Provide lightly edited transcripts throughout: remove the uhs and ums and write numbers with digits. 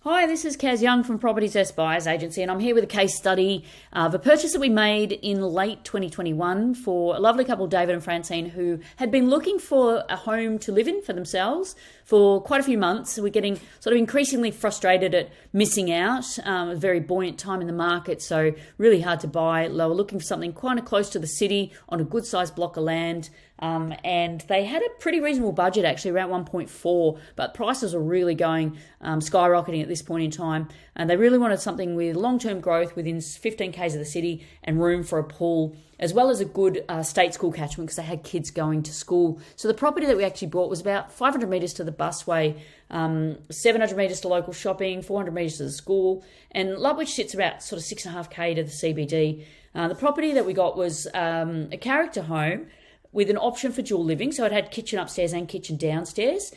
Hi, this is Kaz Young from Properties S Buyers Agency, and I'm here with a case study of a purchase that we made in late 2021 for a lovely couple, David and Francine, who had been looking for a home to live in for themselves for quite a few months. So we're getting sort of increasingly frustrated at missing out. A very buoyant time in the market, so really hard to buy. They were looking for something kind of close to the city on a good sized block of land. And they had a pretty reasonable budget, actually around 1.4, but prices were really going skyrocketing at this point in time. And they really wanted something with long-term growth within 15 k's of the city and room for a pool, as well as a good state school catchment because they had kids going to school. So the property that we actually bought was about 500 metres to the busway, 700 metres to local shopping, 400 metres to the school, and Lutwyche sits about sort of 6.5k to the CBD. The property that we got was a character home with an option for dual living. So it had kitchen upstairs and kitchen downstairs.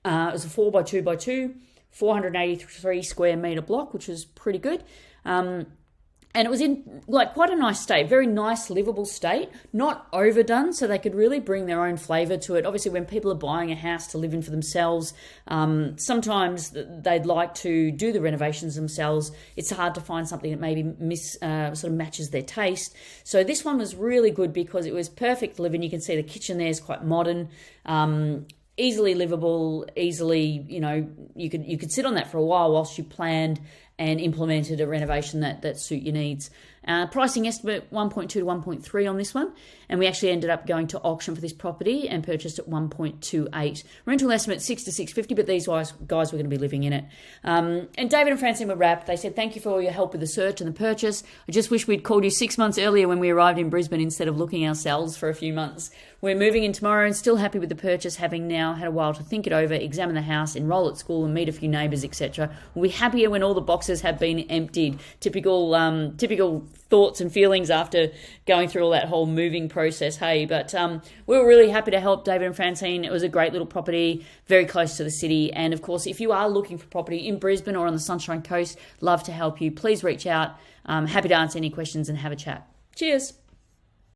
It was a 4x2x2, 483 square metre block, which was pretty good. And it was in quite a nice state, very nice, livable state, not overdone, so they could really bring their own flavour to it. Obviously, when people are buying a house to live in for themselves, sometimes they'd like to do the renovations themselves. It's hard to find something that maybe sort of matches their taste. So this one was really good because it was perfect to live in. You can see the kitchen there is quite modern. Easily livable, easily, you could sit on that for a while whilst you planned and implemented a renovation that suit your needs. Pricing estimate 1.2 to 1.3 on this one, and we actually ended up going to auction for this property and purchased at 1.28. Rental estimate 6 to 650, but these guys were going to be living in it. And David and Francine were wrapped. They said, thank you for all your help with the search and the purchase. I just wish we'd called you 6 months earlier when we arrived in Brisbane instead of looking ourselves for a few months. We're moving in tomorrow and still happy with the purchase, having now had a while to think it over, examine the house, enroll at school and meet a few neighbours, etc. We'll be happier when all the boxes have been emptied. Typical thoughts and feelings after going through all that whole moving process, hey? But we were really happy to help David and Francine. It was a great little property, very close to the city. And of course, if you are looking for property in Brisbane or on the Sunshine Coast, love to help you. Please reach out. Happy to answer any questions and have a chat. Cheers.